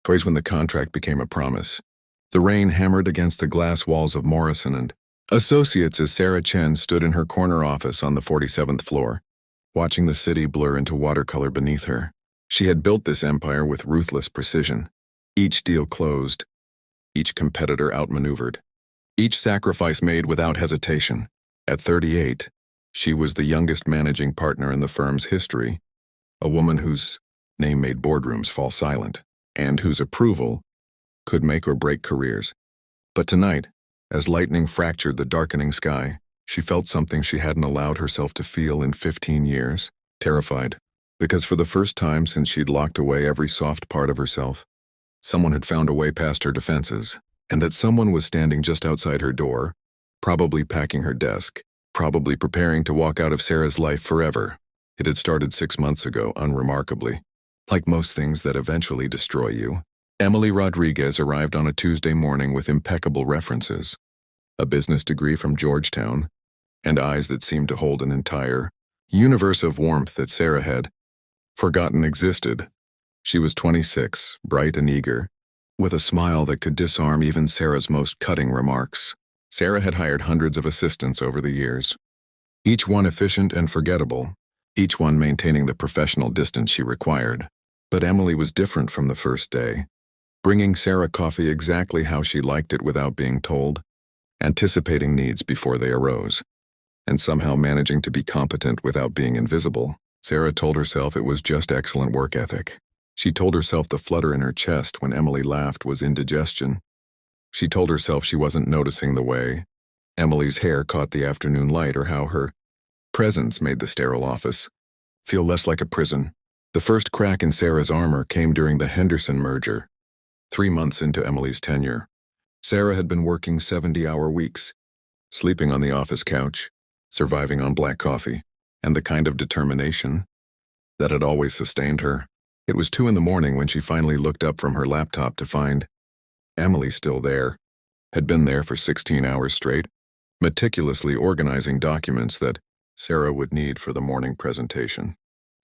Toys when the contract became a promise. The rain hammered against the glass walls of Morrison and Associates as Sarah Chen stood in her corner office on the 47th floor, watching the city blur into watercolor beneath her. She had built this empire with ruthless precision. Each deal closed, each competitor outmaneuvered, each sacrifice made without hesitation. At 38, she was the youngest managing partner in the firm's history, a woman whose name made boardrooms fall silent, and whose approval could make or break careers. But tonight, as lightning fractured the darkening sky, she felt something she hadn't allowed herself to feel in 15 years, terrified. Because for the first time since she'd locked away every soft part of herself, someone had found a way past her defenses, and that someone was standing just outside her door, probably packing her desk, probably preparing to walk out of Sarah's life forever. It had started 6 months ago, unremarkably. Like most things that eventually destroy you, Emily Rodriguez arrived on a Tuesday morning with impeccable references, a business degree from Georgetown, and eyes that seemed to hold an entire universe of warmth that Sarah had forgotten existed. She was 26, bright and eager, with a smile that could disarm even Sarah's most cutting remarks. Sarah had hired hundreds of assistants over the years, each one efficient and forgettable, each one maintaining the professional distance she required. But Emily was different from the first day, bringing Sarah coffee exactly how she liked it without being told, anticipating needs before they arose, and somehow managing to be competent without being invisible. Sarah told herself it was just excellent work ethic. She told herself the flutter in her chest when Emily laughed was indigestion. She told herself she wasn't noticing the way Emily's hair caught the afternoon light or how her presence made the sterile office feel less like a prison. The first crack in Sarah's armor came during the Henderson merger. 3 months into Emily's tenure, Sarah had been working 70-hour weeks, sleeping on the office couch, surviving on black coffee, and the kind of determination that had always sustained her. It was 2 a.m. when she finally looked up from her laptop to find Emily still there, had been there for 16 hours straight, meticulously organizing documents that Sarah would need for the morning presentation.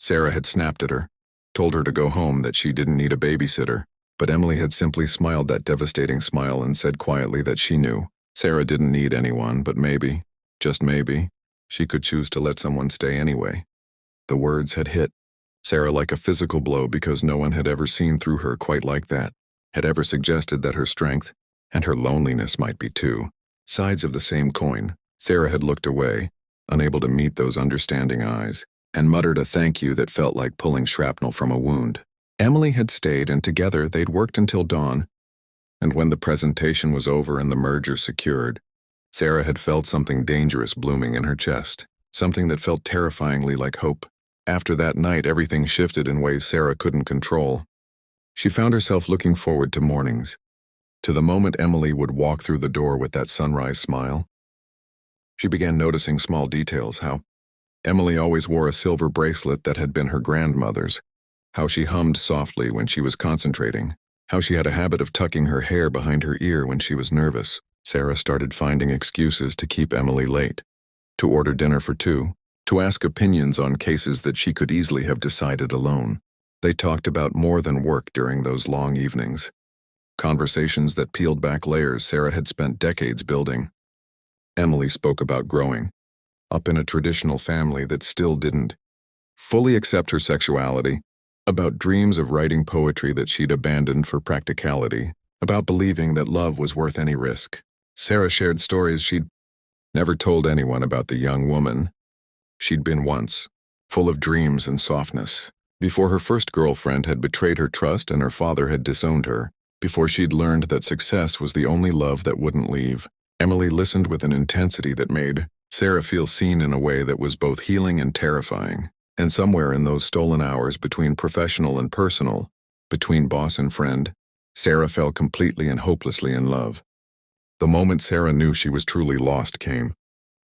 Sarah had snapped at her, told her to go home, that she didn't need a babysitter, but Emily had simply smiled that devastating smile and said quietly that she knew Sarah didn't need anyone, but maybe, just maybe, she could choose to let someone stay anyway. The words had hit Sarah like a physical blow because no one had ever seen through her quite like that, had ever suggested that her strength and her loneliness might be two sides of the same coin. Sarah had looked away, unable to meet those understanding eyes, and muttered a thank you that felt like pulling shrapnel from a wound. Emily had stayed, and together they'd worked until dawn, and when the presentation was over and the merger secured, Sarah had felt something dangerous blooming in her chest, something that felt terrifyingly like hope. After that night, everything shifted in ways Sarah couldn't control. She found herself looking forward to mornings, to the moment Emily would walk through the door with that sunrise smile. She began noticing small details, how Emily always wore a silver bracelet that had been her grandmother's, how she hummed softly when she was concentrating, how she had a habit of tucking her hair behind her ear when she was nervous. Sarah started finding excuses to keep Emily late, to order dinner for 2, to ask opinions on cases that she could easily have decided alone. They talked about more than work during those long evenings, conversations that peeled back layers Sarah had spent decades building. Emily spoke about growing up in a traditional family that still didn't fully accept her sexuality, about dreams of writing poetry that she'd abandoned for practicality, about believing that love was worth any risk. Sarah shared stories she'd never told anyone about the young woman she'd been once, full of dreams and softness, before her first girlfriend had betrayed her trust and her father had disowned her, before she'd learned that success was the only love that wouldn't leave. Emily listened with an intensity that made Sarah feel seen in a way that was both healing and terrifying. And somewhere in those stolen hours between professional and personal, between boss and friend, Sarah fell completely and hopelessly in love. The moment Sarah knew she was truly lost came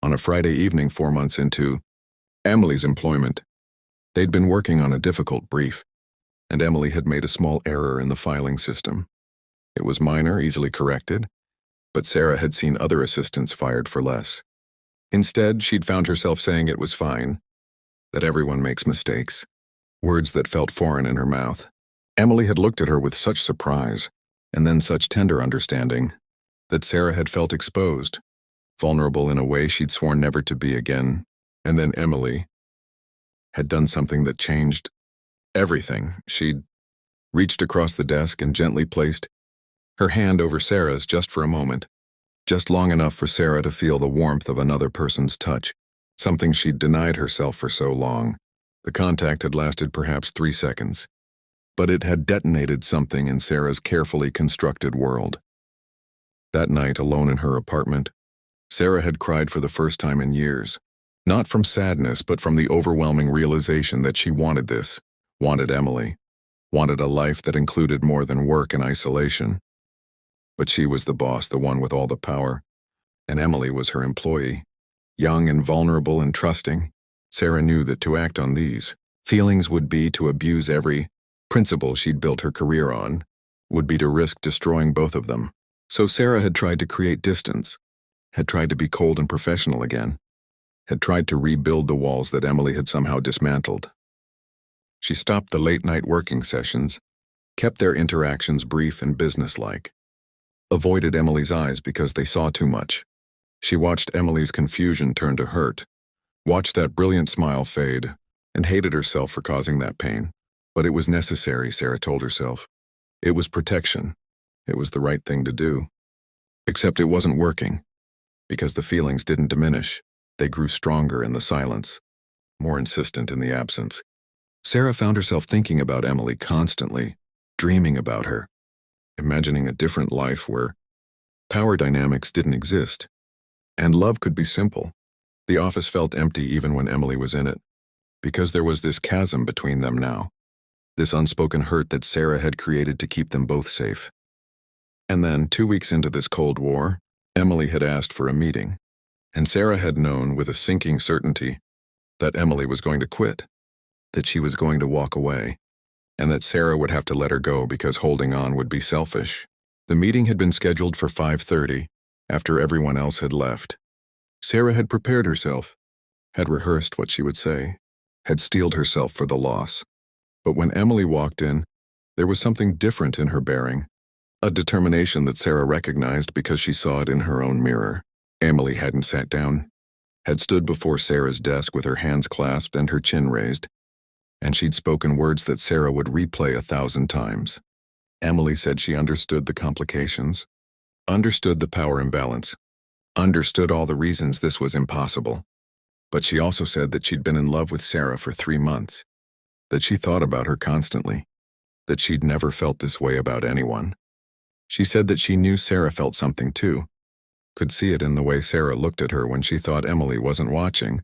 on a Friday evening 4 months into Emily's employment. They'd been working on a difficult brief, and Emily had made a small error in the filing system. It was minor, easily corrected, but Sarah had seen other assistants fired for less. Instead, she'd found herself saying it was fine, that everyone makes mistakes, words that felt foreign in her mouth. Emily had looked at her with such surprise, and then such tender understanding, that Sarah had felt exposed, vulnerable in a way she'd sworn never to be again. And then Emily had done something that changed everything. She'd reached across the desk and gently placed her hand over Sarah's just for a moment, just long enough for Sarah to feel the warmth of another person's touch, something she'd denied herself for so long. The contact had lasted perhaps 3 seconds, but it had detonated something in Sarah's carefully constructed world. That night, alone in her apartment, Sarah had cried for the first time in years, not from sadness but from the overwhelming realization that she wanted this, wanted Emily, wanted a life that included more than work and isolation. But she was the boss, the one with all the power, and Emily was her employee. Young and vulnerable and trusting, Sarah knew that to act on these feelings would be to abuse every principle she'd built her career on, would be to risk destroying both of them. So Sarah had tried to create distance, had tried to be cold and professional again, had tried to rebuild the walls that Emily had somehow dismantled. She stopped the late-night working sessions, kept their interactions brief and businesslike, avoided Emily's eyes because they saw too much. She watched Emily's confusion turn to hurt, watched that brilliant smile fade, and hated herself for causing that pain. But it was necessary, Sarah told herself. It was protection. It was the right thing to do. Except it wasn't working, because the feelings didn't diminish. They grew stronger in the silence, more insistent in the absence. Sarah found herself thinking about Emily constantly, dreaming about her, imagining a different life where power dynamics didn't exist, and love could be simple. The office felt empty even when Emily was in it, because there was this chasm between them now, this unspoken hurt that Sarah had created to keep them both safe. And then, 2 weeks into this Cold War, Emily had asked for a meeting, and Sarah had known with a sinking certainty that Emily was going to quit, that she was going to walk away, and that Sarah would have to let her go because holding on would be selfish. The meeting had been scheduled for 5:30, after everyone else had left. Sarah had prepared herself, had rehearsed what she would say, had steeled herself for the loss. But when Emily walked in, there was something different in her bearing, a determination that Sarah recognized because she saw it in her own mirror. Emily hadn't sat down, had stood before Sarah's desk with her hands clasped and her chin raised, and she'd spoken words that Sarah would replay 1,000 times. Emily said she understood the complications, understood the power imbalance, understood all the reasons this was impossible. But she also said that she'd been in love with Sarah for 3 months, that she thought about her constantly, that she'd never felt this way about anyone. She said that she knew Sarah felt something too, could see it in the way Sarah looked at her when she thought Emily wasn't watching,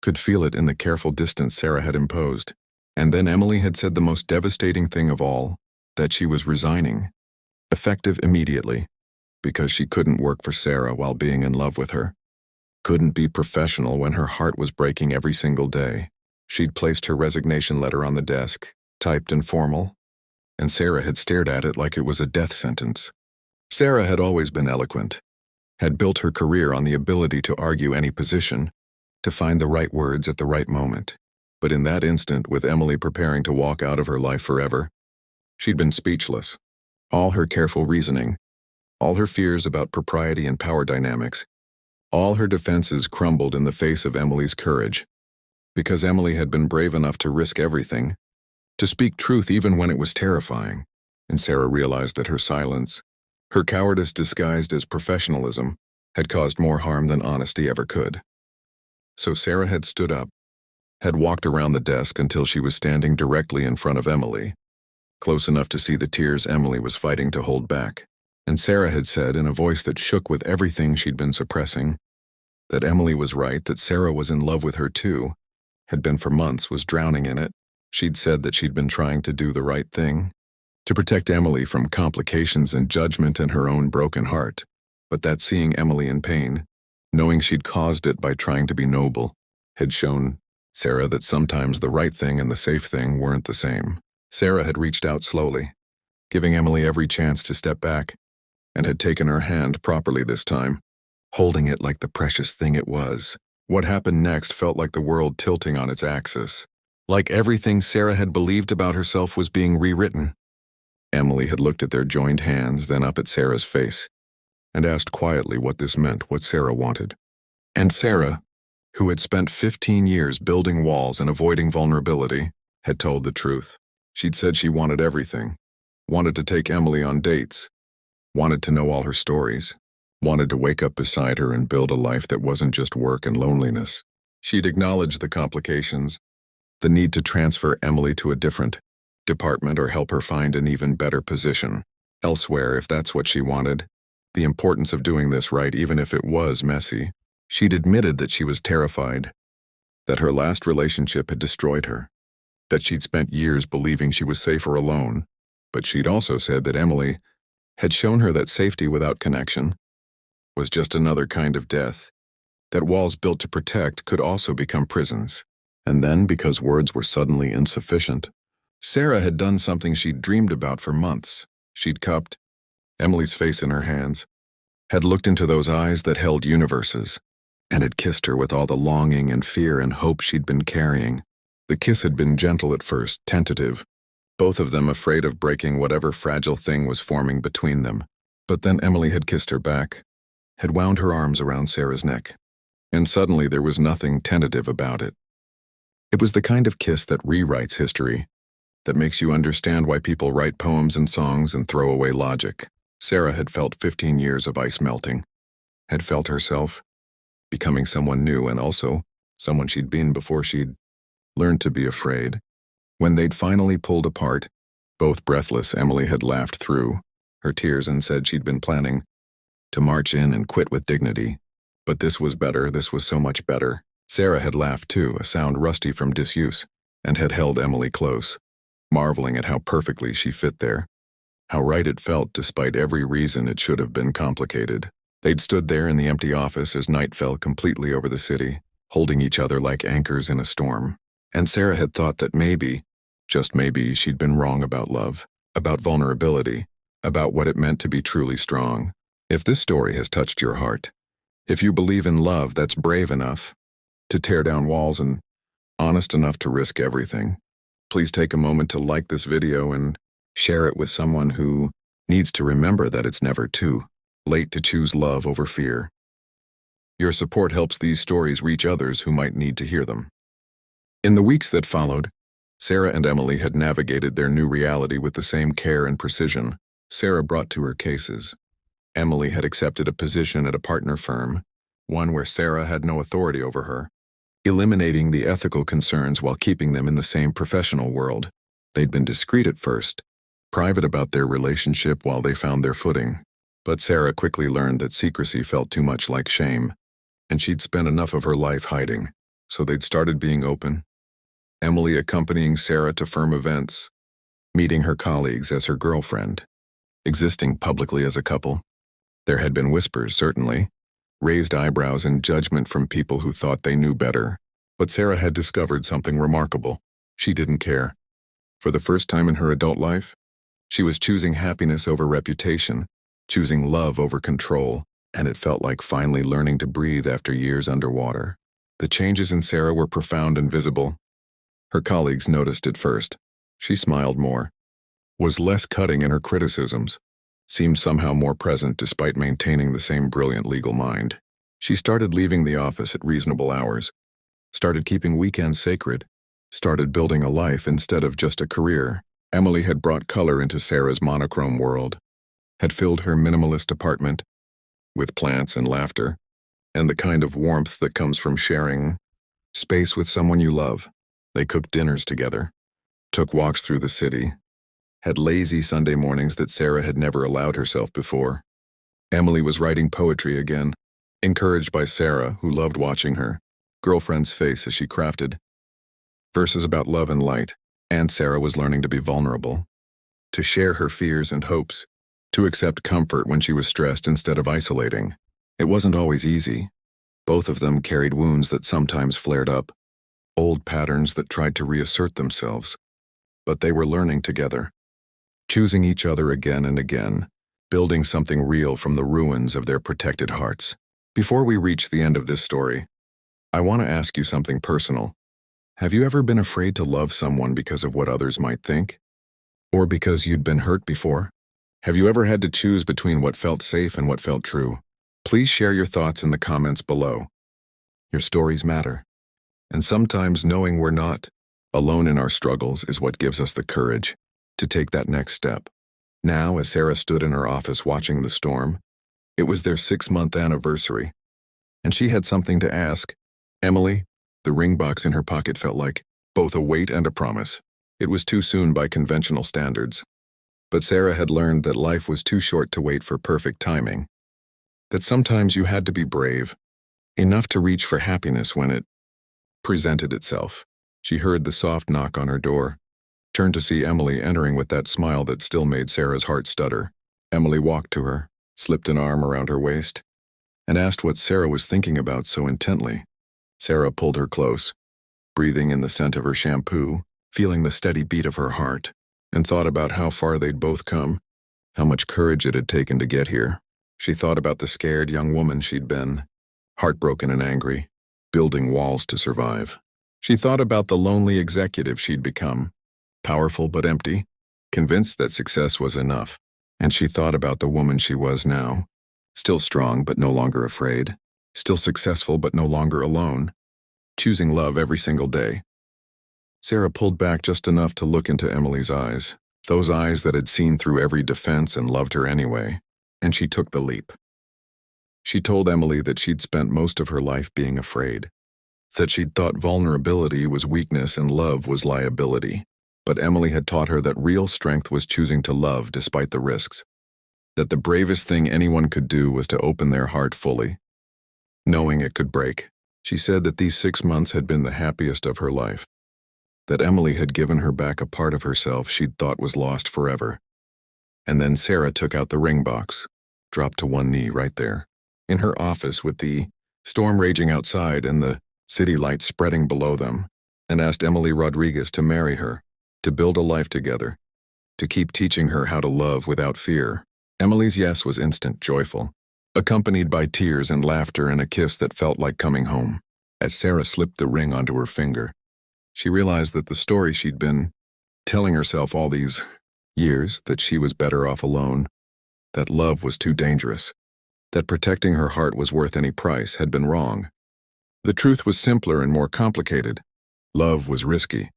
could feel it in the careful distance Sarah had imposed. And then Emily had said the most devastating thing of all, that she was resigning, effective immediately, because she couldn't work for Sarah while being in love with her, couldn't be professional when her heart was breaking every single day. She'd placed her resignation letter on the desk, typed and formal, and Sarah had stared at it like it was a death sentence. Sarah had always been eloquent, had built her career on the ability to argue any position, to find the right words at the right moment. But in that instant, with Emily preparing to walk out of her life forever, she'd been speechless. All her careful reasoning, all her fears about propriety and power dynamics, all her defenses crumbled in the face of Emily's courage, because Emily had been brave enough to risk everything, to speak truth even when it was terrifying. And Sarah realized that her silence, her cowardice disguised as professionalism, had caused more harm than honesty ever could. So Sarah had stood up, had walked around the desk until she was standing directly in front of Emily, close enough to see the tears Emily was fighting to hold back. And Sarah had said in a voice that shook with everything she'd been suppressing, that Emily was right, that Sarah was in love with her too, had been for months, was drowning in it. She'd said that she'd been trying to do the right thing, to protect Emily from complications and judgment and her own broken heart, but that seeing Emily in pain, knowing she'd caused it by trying to be noble, had shown Sarah that sometimes the right thing and the safe thing weren't the same. Sarah had reached out slowly, giving Emily every chance to step back, and had taken her hand properly this time, holding it like the precious thing it was. What happened next felt like the world tilting on its axis, like everything Sarah had believed about herself was being rewritten. Emily had looked at their joined hands, then up at Sarah's face, and asked quietly what this meant, what Sarah wanted. And Sarah, who had spent 15 years building walls and avoiding vulnerability, had told the truth. She'd said she wanted everything, wanted to take Emily on dates, wanted to know all her stories, wanted to wake up beside her and build a life that wasn't just work and loneliness. She'd acknowledged the complications, the need to transfer Emily to a different department or help her find an even better position elsewhere if that's what she wanted, the importance of doing this right even if it was messy. She'd admitted that she was terrified, that her last relationship had destroyed her, that she'd spent years believing she was safer alone, but she'd also said that Emily had shown her that safety without connection was just another kind of death, that walls built to protect could also become prisons. And then, because words were suddenly insufficient, Sarah had done something she'd dreamed about for months. She'd cupped Emily's face in her hands, had looked into those eyes that held universes, and had kissed her with all the longing and fear and hope she'd been carrying. The kiss had been gentle at first, tentative, both of them afraid of breaking whatever fragile thing was forming between them. But then Emily had kissed her back, had wound her arms around Sarah's neck, and suddenly there was nothing tentative about it. It was the kind of kiss that rewrites history, that makes you understand why people write poems and songs and throw away logic. Sarah had felt 15 years of ice melting, had felt herself becoming someone new and also someone she'd been before she'd learned to be afraid. When they'd finally pulled apart, both breathless, Emily had laughed through her tears and said she'd been planning to march in and quit with dignity. But this was better, this was so much better. Sarah had laughed too, a sound rusty from disuse, and had held Emily close, marveling at how perfectly she fit there, how right it felt despite every reason it should have been complicated. They'd stood there in the empty office as night fell completely over the city, holding each other like anchors in a storm. And Sarah had thought that maybe, just maybe, she'd been wrong about love, about vulnerability, about what it meant to be truly strong. If this story has touched your heart, if you believe in love that's brave enough to tear down walls and honest enough to risk everything, please take a moment to like this video and share it with someone who needs to remember that it's never too late to choose love over fear. Your support helps these stories reach others who might need to hear them. In the weeks that followed, Sarah and Emily had navigated their new reality with the same care and precision Sarah brought to her cases. Emily had accepted a position at a partner firm, one where Sarah had no authority over her, eliminating the ethical concerns while keeping them in the same professional world. They'd been discreet at first, private about their relationship while they found their footing. But Sarah quickly learned that secrecy felt too much like shame, and she'd spent enough of her life hiding, so they'd started being open. Emily accompanying Sarah to firm events, meeting her colleagues as her girlfriend, existing publicly as a couple. There had been whispers, certainly, raised eyebrows and judgment from people who thought they knew better, but Sarah had discovered something remarkable. She didn't care. For the first time in her adult life, she was choosing happiness over reputation, choosing love over control, and it felt like finally learning to breathe after years underwater. The changes in Sarah were profound and visible. Her colleagues noticed it first. She smiled more, was less cutting in her criticisms, seemed somehow more present despite maintaining the same brilliant legal mind. She started leaving the office at reasonable hours, started keeping weekends sacred, started building a life instead of just a career. Emily had brought color into Sarah's monochrome world, had filled her minimalist apartment with plants and laughter, and the kind of warmth that comes from sharing space with someone you love. They cooked dinners together, took walks through the city, had lazy Sunday mornings that Sarah had never allowed herself before. Emily was writing poetry again, encouraged by Sarah, who loved watching her girlfriend's face as she crafted verses about love and light, and Sarah was learning to be vulnerable, to share her fears and hopes, to accept comfort when she was stressed instead of isolating. It wasn't always easy. Both of them carried wounds that sometimes flared up, old patterns that tried to reassert themselves. But they were learning together, choosing each other again and again, building something real from the ruins of their protected hearts. Before we reach the end of this story, I want to ask you something personal. Have you ever been afraid to love someone because of what others might think? Or because you'd been hurt before? Have you ever had to choose between what felt safe and what felt true? Please share your thoughts in the comments below. Your stories matter. And sometimes knowing we're not alone in our struggles is what gives us the courage to take that next step. Now, as Sarah stood in her office watching the storm, it was their 6-month anniversary, and she had something to ask. Emily, the ring box in her pocket felt like both a weight and a promise. It was too soon by conventional standards. But Sarah had learned that life was too short to wait for perfect timing. That sometimes you had to be brave, enough to reach for happiness when it presented itself. She heard the soft knock on her door, turned to see Emily entering with that smile that still made Sarah's heart stutter. Emily walked to her, slipped an arm around her waist, and asked what Sarah was thinking about so intently. Sarah pulled her close, breathing in the scent of her shampoo, feeling the steady beat of her heart, and thought about how far they'd both come, how much courage it had taken to get here. She thought about the scared young woman she'd been, heartbroken and angry, building walls to survive. She thought about the lonely executive she'd become, powerful but empty, convinced that success was enough. And she thought about the woman she was now, still strong but no longer afraid, still successful but no longer alone, choosing love every single day. Sarah pulled back just enough to look into Emily's eyes, those eyes that had seen through every defense and loved her anyway, and she took the leap. She told Emily that she'd spent most of her life being afraid, that she'd thought vulnerability was weakness and love was liability, but Emily had taught her that real strength was choosing to love despite the risks, that the bravest thing anyone could do was to open their heart fully, knowing it could break. She said that these 6 months had been the happiest of her life, that Emily had given her back a part of herself she'd thought was lost forever. And then Sarah took out the ring box, dropped to one knee right there, in her office with the storm raging outside and the city lights spreading below them, and asked Emily Rodriguez to marry her, to build a life together, to keep teaching her how to love without fear. Emily's yes was instant, joyful, accompanied by tears and laughter and a kiss that felt like coming home. As Sarah slipped the ring onto her finger, she realized that the story she'd been telling herself all these years, that she was better off alone, that love was too dangerous, that protecting her heart was worth any price, had been wrong. The truth was simpler and more complicated. Love was risky.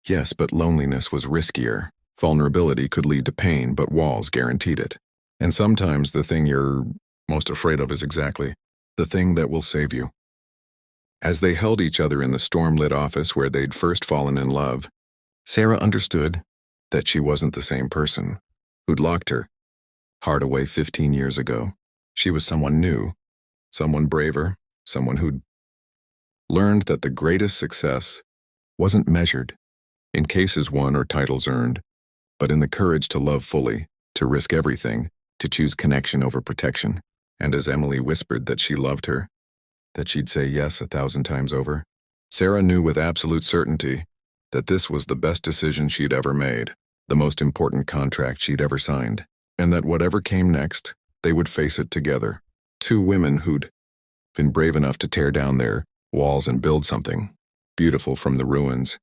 Yes, but loneliness was riskier. Vulnerability could lead to pain, but walls guaranteed it. And sometimes the thing you're most afraid of is exactly the thing that will save you. As they held each other in the storm-lit office where they'd first fallen in love, Sarah understood that she wasn't the same person who'd locked her heart away 15 years ago. She was someone new, someone braver, someone who'd learned that the greatest success wasn't measured in cases won or titles earned, but in the courage to love fully, to risk everything, to choose connection over protection. And as Emily whispered that she loved her, that she'd say yes 1,000 times over, Sarah knew with absolute certainty that this was the best decision she'd ever made, the most important contract she'd ever signed, and that whatever came next, they would face it together. Two women who'd been brave enough to tear down their walls and build something beautiful from the ruins.